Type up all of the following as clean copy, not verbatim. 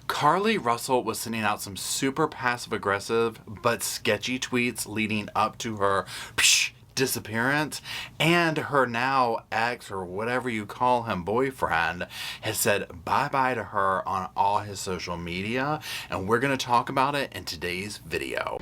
Carlee Russell was sending out some super passive-aggressive but sketchy tweets leading up to her disappearance, and her now ex, or whatever you call him, boyfriend, has said bye-bye to her on all his social media, and we're going to talk about it in today's video.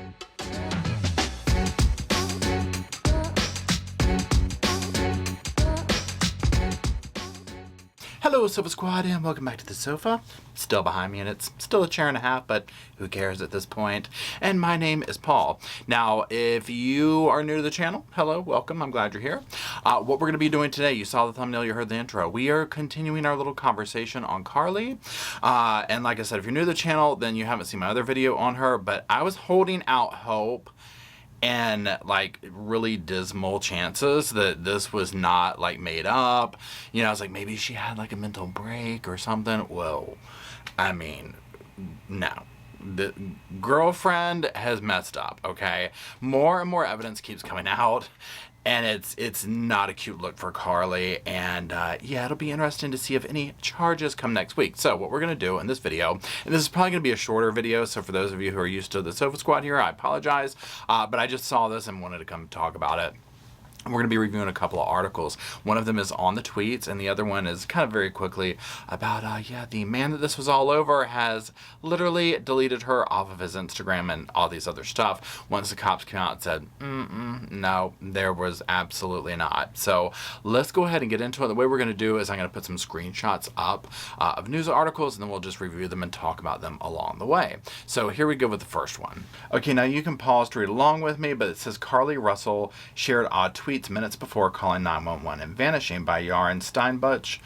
Hello Sofa Squad and welcome back to the sofa. Still behind me and it's still a chair and a half, but who cares at this point. And my name is Paul. Now, if you are new to the channel, hello, welcome, I'm glad you're here. What we're going to be doing today, you saw the thumbnail, you heard the intro. We are continuing our little conversation on Carlee. And like I said, if you're new to the channel, then you haven't seen my other video on her, but I was holding out hope and like really dismal chances that this was not like made up. You know, I was like, maybe she had like a mental break or something. Whoa. I mean, no. The girlfriend has messed up, okay? More and more evidence keeps coming out. And it's not a cute look for Carlee, and yeah, it'll be interesting to see if any charges come next week. So what we're going to do in this video, and this is probably going to be a shorter video, so for those of you who are used to the Sofa Squad here, I apologize, but I just saw this and wanted to come talk about it. We're going to be reviewing a couple of articles. One of them is on the tweets, and the other one is kind of very quickly about, yeah, the man that this was all over has literally deleted her off of his Instagram and all these other stuff once the cops came out and said, no, there was absolutely not. So let's go ahead and get into it. The way we're going to do is I'm going to put some screenshots up of news articles, and then we'll just review them and talk about them along the way. So here we go with the first one. Okay, now you can pause to read along with me, but it says Carlee Russell shared odd tweets minutes before calling 911 and vanishing by Yaren Steinbuch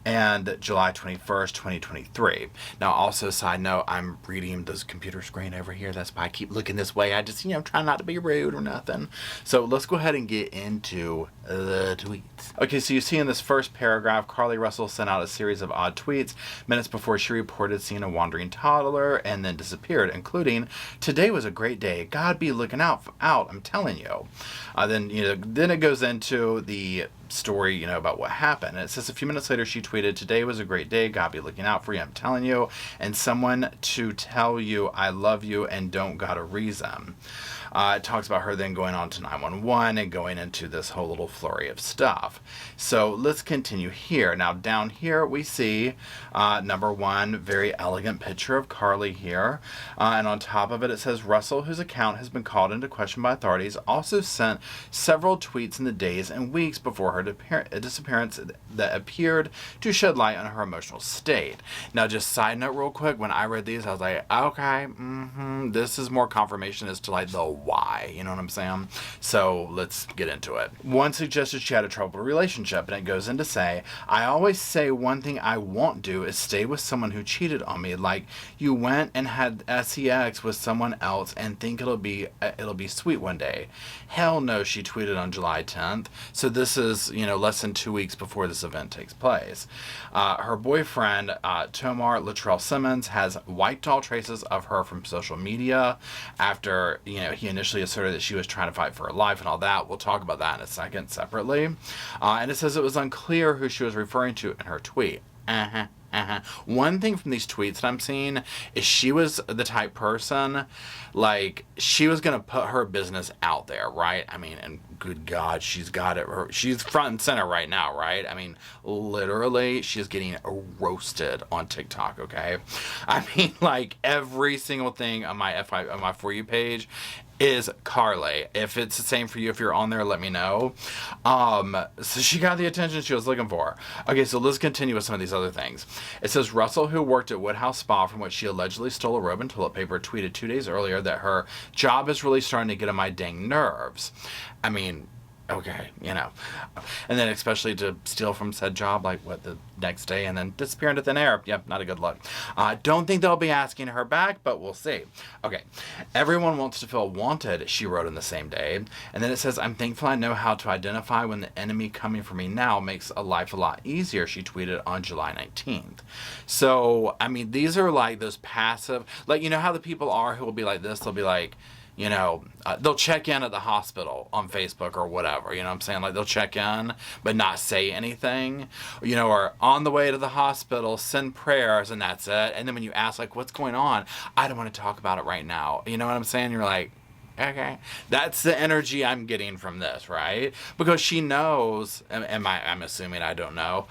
and July 21st, 2023. Now, also, side note, I'm reading this computer screen over here. That's why I keep looking this way. I just, try not to be rude or nothing. So let's go ahead and get into the tweets. Okay, so you see in this first paragraph, Carlee Russell sent out a series of odd tweets minutes before she reported seeing a wandering toddler and then disappeared, including, "Today was a great day. God be looking out, I'm telling you." Then it goes into the story, about what happened. And it says a few minutes later, she tweeted, "Today was a great day. God be looking out for you. I'm telling you. And someone to tell you I love you and don't got a reason." It talks about her then going on to 911 and going into this whole little flurry of stuff. So let's continue here. Now down here we see number one, very elegant picture of Carlee here. And on top of it, it says Russell, whose account has been called into question by authorities, also sent several tweets in the days and weeks before her disappearance that appeared to shed light on her emotional state. Now just side note real quick, when I read these, I was like, okay, this is more confirmation as to like the why, you know what I'm saying? So let's get into it. One suggested she had a troubled relationship, and it goes in to say, "I always say one thing I won't do is stay with someone who cheated on me. Like, you went and had sex with someone else and think it'll be sweet one day. Hell no," she tweeted on July 10th. So this is, less than 2 weeks before this event takes place. Her boyfriend, Tomar Latrell Simmons, has wiped all traces of her from social media after, he initially asserted that she was trying to fight for her life and all that. We'll talk about that in a second separately. And it says it was unclear who she was referring to in her tweet. One thing from these tweets that I'm seeing is she was the type person, like, she was going to put her business out there, right? I mean, and good God, she's got it. She's front and center right now, right? I mean, literally, she's getting roasted on TikTok, okay? I mean, like, every single thing on my For You page is Carlee. If it's the same for you, if you're on there, let me know. So she got the attention she was looking for. Okay, so let's continue with some of these other things. It says Russell, who worked at Woodhouse Spa from which she allegedly stole a robe and toilet paper, tweeted 2 days earlier that her job is really starting to get on my dang nerves. I mean, okay, and then especially to steal from said job, like what, the next day and then disappear into thin air. Yep, not a good look. Don't think they'll be asking her back, but we'll see. Okay, everyone wants to feel wanted, she wrote in the same day. And then it says, "I'm thankful I know how to identify when the enemy coming for me now makes a life a lot easier," she tweeted on July 19th. So, I mean, these are like those passive, like, how the people are who will be like this, they'll be like, they'll check in at the hospital on Facebook or whatever, you know what I'm saying? Like, they'll check in, but not say anything, or on the way to the hospital, send prayers, and that's it. And then when you ask, like, what's going on? I don't want to talk about it right now. You know what I'm saying? You're like, okay. That's the energy I'm getting from this, right? Because she knows, I'm assuming, I don't know,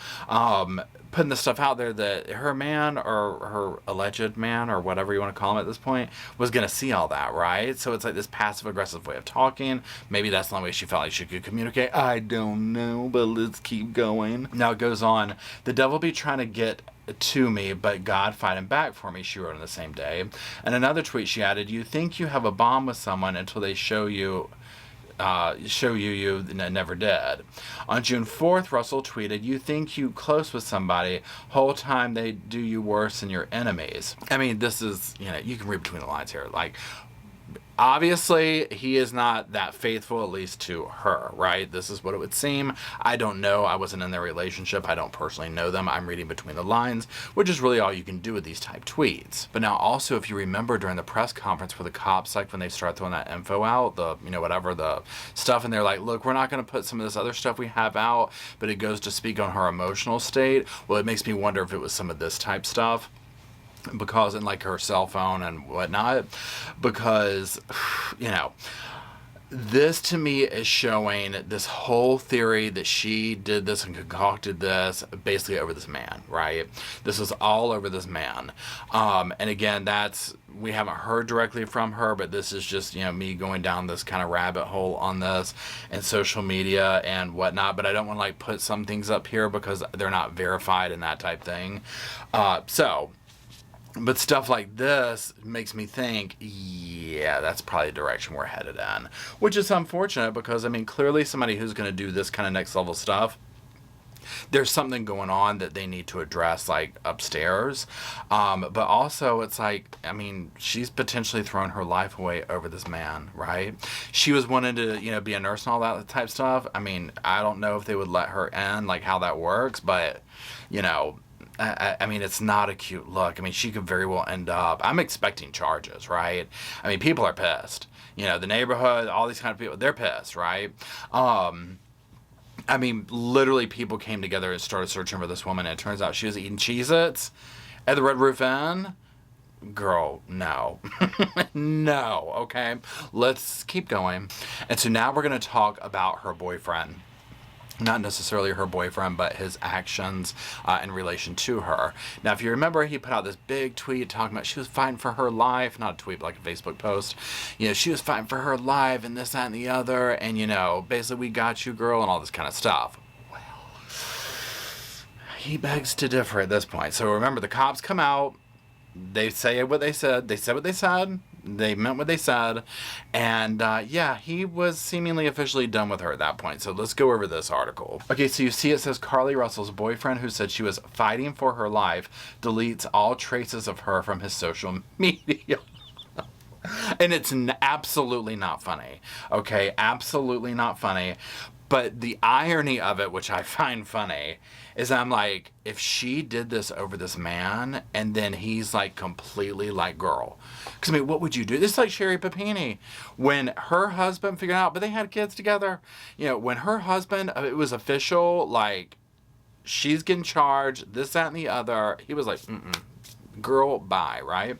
putting the stuff out there that her man or her alleged man or whatever you want to call him at this point was going to see all that, right? So it's like this passive-aggressive way of talking. Maybe that's the only way she felt like she could communicate. I don't know, but let's keep going. Now it goes on. The devil be trying to get to me, but God fighting back for me, she wrote on the same day. And another tweet she added, you think you have a bond with someone until they show you never did. On June 4th, Russell tweeted, you think you close with somebody, whole time they do you worse than your enemies. I mean, this is, you can read between the lines here. Like, obviously, he is not that faithful, at least to her, right? This is what it would seem. I don't know. I wasn't in their relationship. I don't personally know them. I'm reading between the lines, which is really all you can do with these type tweets. But now also, if you remember during the press conference where the cops, like when they start throwing that info out, the stuff, and they're like, look, we're not going to put some of this other stuff we have out, but it goes to speak on her emotional state. Well, it makes me wonder if it was some of this type stuff. Because in like her cell phone and whatnot, because this to me is showing this whole theory that she did this and concocted this basically over this man, right? This is all over this man. And again, we haven't heard directly from her, but this is just, me going down this kind of rabbit hole on this and social media and whatnot. But I don't want to like put some things up here because they're not verified and that type thing. But stuff like this makes me think, yeah, that's probably the direction we're headed in. Which is unfortunate because, clearly somebody who's going to do this kind of next level stuff, there's something going on that they need to address, like, upstairs. But also, it's like, she's potentially thrown her life away over this man, right? She was wanting to, be a nurse and all that type stuff. I don't know if they would let her in, like, how that works, but, it's not a cute look. She could very well end up... I'm expecting charges, right? People are pissed. The neighborhood, all these kind of people, they're pissed, right? Literally people came together and started searching for this woman, and it turns out she was eating Cheez-Its at the Red Roof Inn. Girl, no. No, okay? Let's keep going. And so now we're going to talk about her boyfriend. Not necessarily her boyfriend, but his actions in relation to her. Now, if you remember, he put out this big tweet talking about she was fighting for her life. Not a tweet, but like a Facebook post. She was fighting for her life and this, that, and the other. And, basically, we got you, girl, and all this kind of stuff. Well, he begs to differ at this point. So remember, the cops come out. They say what they said. They said what they said. They meant what they said. And, he was seemingly officially done with her at that point. So let's go over this article. Okay, so you see it says Carlee Russell's boyfriend, who said she was fighting for her life, deletes all traces of her from his social media. And it's absolutely not funny. Okay, absolutely not funny. But the irony of it, which I find funny, is I'm like, if she did this over this man, and then he's like completely like, girl. Because what would you do? This is like Sherry Papini. When her husband figured out, but they had kids together. When her husband, it was official, like, she's getting charged, this, that, and the other. He was like, girl, bye, right?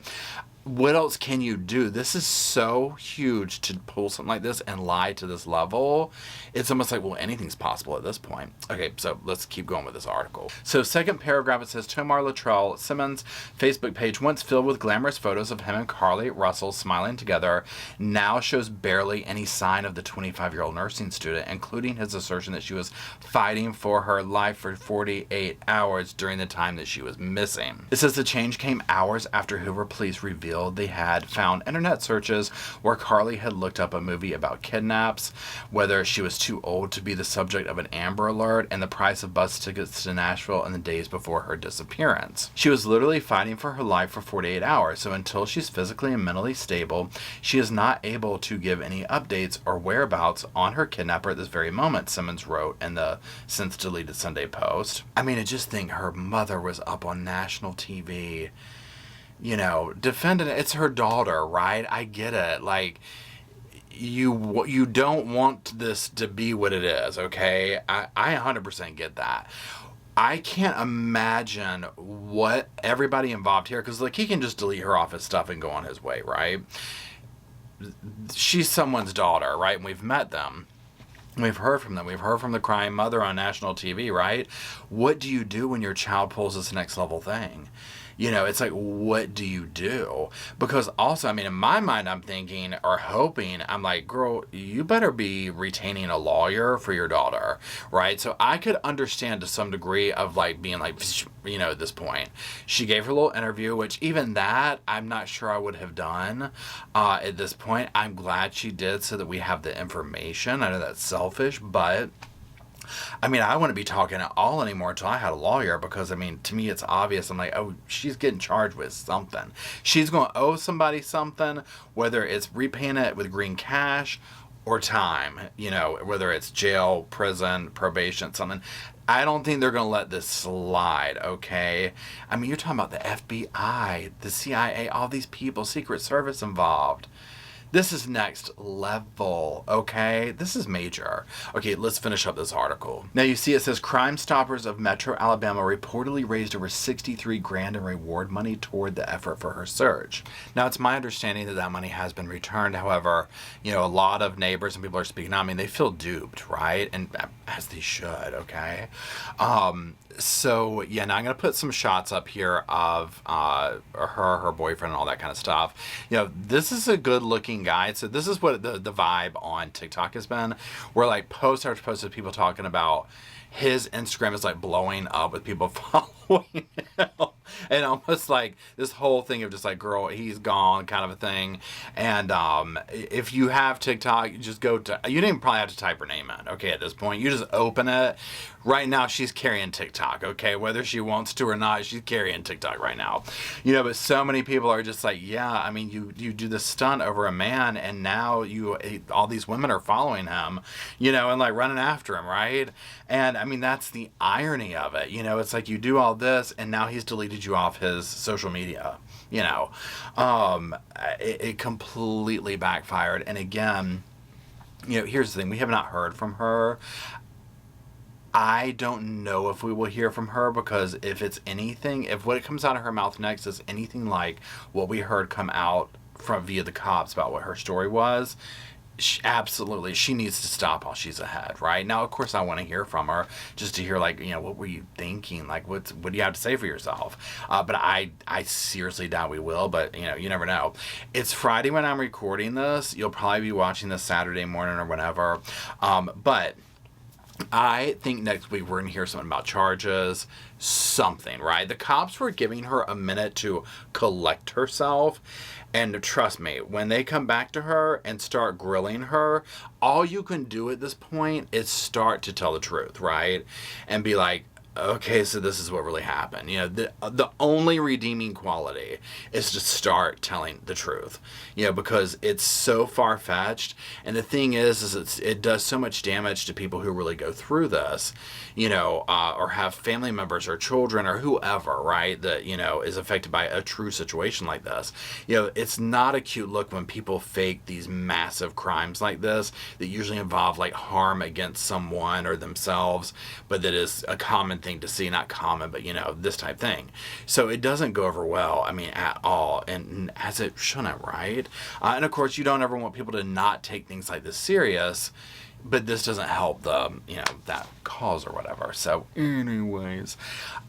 What else can you do? This is so huge to pull something like this and lie to this level. It's almost like, well, anything's possible at this point. Okay, so let's keep going with this article. So second paragraph, it says, Tomar Luttrell Simmons' Facebook page, once filled with glamorous photos of him and Carlee Russell smiling together, now shows barely any sign of the 25-year-old nursing student, including his assertion that she was fighting for her life for 48 hours during the time that she was missing. It says the change came hours after Hoover police revealed they had found internet searches where Carlee had looked up a movie about kidnaps, whether she was too old to be the subject of an Amber Alert, and the price of bus tickets to Nashville in the days before her disappearance. She was literally fighting for her life for 48 hours, so until she's physically and mentally stable, she is not able to give any updates or whereabouts on her kidnapper at this very moment, Simmons wrote in the since deleted Sunday Post. I just think her mother was up on national TV, defending it. It's her daughter, right? I get it. Like, you don't want this to be what it is, okay? I 100% get that. I can't imagine what everybody involved here, because, like, he can just delete her off his stuff and go on his way, right? She's someone's daughter, right? And we've met them. We've heard from them. We've heard from the crying mother on national TV, right? What do you do when your child pulls this next level thing? You know, it's like, what do you do? Because also, I mean, in my mind, I'm thinking or hoping, I'm like, girl, you better be retaining a lawyer for your daughter, right? So I could understand to some degree of, like, being like, you know, at this point. She gave her little interview, which even that, I'm not sure I would have done at this point. I'm glad she did so that we have the information. I know that's selfish, but I mean, I wouldn't be talking at all anymore until I had a lawyer, because, I mean, to me, it's obvious. I'm like, oh, she's getting charged with something. She's going to owe somebody something, whether it's repaying it with green cash or time, you know, whether it's jail, prison, probation, something. I don't think they're going to let this slide, okay? I mean, you're talking about the FBI, the CIA, all these people, Secret Service involved. This is next level, okay? This is major. Okay, let's finish up this article. Now you see it says Crime Stoppers of Metro Alabama reportedly raised over $63,000 in reward money toward the effort for her search. Now it's my understanding that that money has been returned. However, you know, a lot of neighbors and people are speaking out. I mean, they feel duped, right? And as they should, okay? So yeah, now I'm gonna put some shots up here of her boyfriend, and all that kind of stuff. You know, this is a good looking guy. So this is what the vibe on TikTok has been, where, like, post after post of people talking about his Instagram is, like, blowing up with people following him. And almost like this whole thing of just like, girl, he's gone kind of a thing. And if you have TikTok, you just go to, you didn't probably have to type her name in, okay, at this point. You just open it. Right now, she's carrying TikTok, okay? Whether she wants to or not, she's carrying TikTok right now. You know, but so many people are just like, yeah, I mean, you do this stunt over a man, and now all these women are following him, you know, and, like, running after him, right? And, I mean, that's the irony of it. You know, it's like you do all this, and now he's deleted you off his social media, you know. It completely backfired. And again, you know, here's the thing. We have not heard from her. I don't know if we will hear from her, because if it's anything, if what comes out of her mouth next is anything like what we heard come out from via the cops about what her story was, absolutely, she needs to stop while she's ahead, right? Now, of course, I want to hear from her, just to hear, like, you know, what were you thinking? Like, what do you have to say for yourself? But I seriously doubt we will, but, you know, you never know. It's Friday when I'm recording this. You'll probably be watching this Saturday morning or whatever. But I think next week we're going to hear something about charges, something, right? The cops were giving her a minute to collect herself. And trust me, when they come back to her and start grilling her, all you can do at this point is start to tell the truth, right? And be like, okay, so this is what really happened. You know, the only redeeming quality is to start telling the truth, you know, because it's so far-fetched. And the thing is it does so much damage to people who really go through this, you know, or have family members or children or whoever, right, that, you know, is affected by a true situation like this. You know, it's not a cute look when people fake these massive crimes like this that usually involve, like, harm against someone or themselves, but that is a common thing to see, not common, but, you know, this type thing. So it doesn't go over well, I mean, at all, and as it shouldn't, right? And of course, you don't ever want people to not take things like this serious, but this doesn't help the, you know, that cause or whatever. So anyways,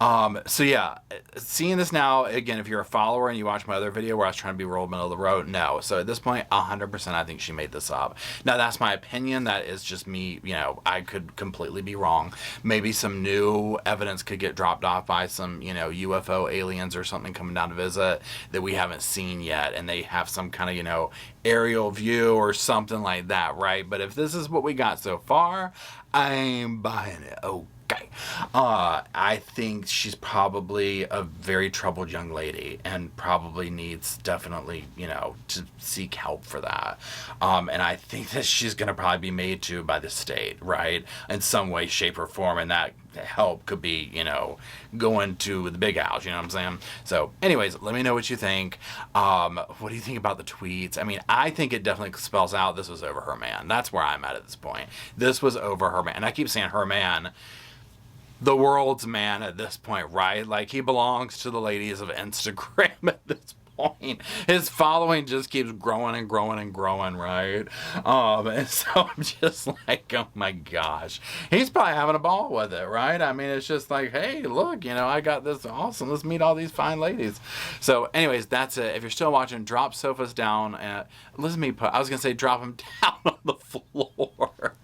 so yeah, seeing this now, again, if you're a follower and you watch my other video where I was trying to be real middle of the road, no. So at this point, 100% I think she made this up. Now, that's my opinion. That is just me, you know, I could completely be wrong. Maybe some new evidence could get dropped off by some, you know, UFO aliens or something coming down to visit that we haven't seen yet, and they have some kind of, you know, aerial view or something like that, right? But if this is what we got so far, I'm buying it. Okay. I think she's probably a very troubled young lady and probably needs definitely, you know, to seek help for that. And I think that she's going to probably be made to by the state, right? In some way, shape, or form. And that help could be, going to the big house, you know what I'm saying? So anyways, let me know what you think. What do you think about the tweets? I mean, I think it definitely spells out this was over her man. That's where I'm at this point. This was over her man. And I keep saying her man, the world's man at this point, right? Like, he belongs to the ladies of Instagram at this point. His following just keeps growing and growing and growing, right? And so I'm just like, oh my gosh. He's probably having a ball with it, right? I mean, it's just like, hey, look, I got this awesome. Let's meet all these fine ladies. So anyways, that's it. If you're still watching, drop sofas down. Listen to me I was going to say drop them down on the floor.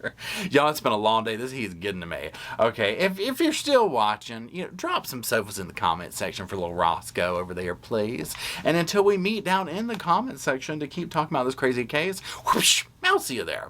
Y'all, it's been a long day. This heat's getting to me. Okay, if you're still watching, drop some sofas in the comment section for little Roscoe over there, please. And until we meet down in the comment section to keep talking about this crazy case, whoosh, I'll see you there.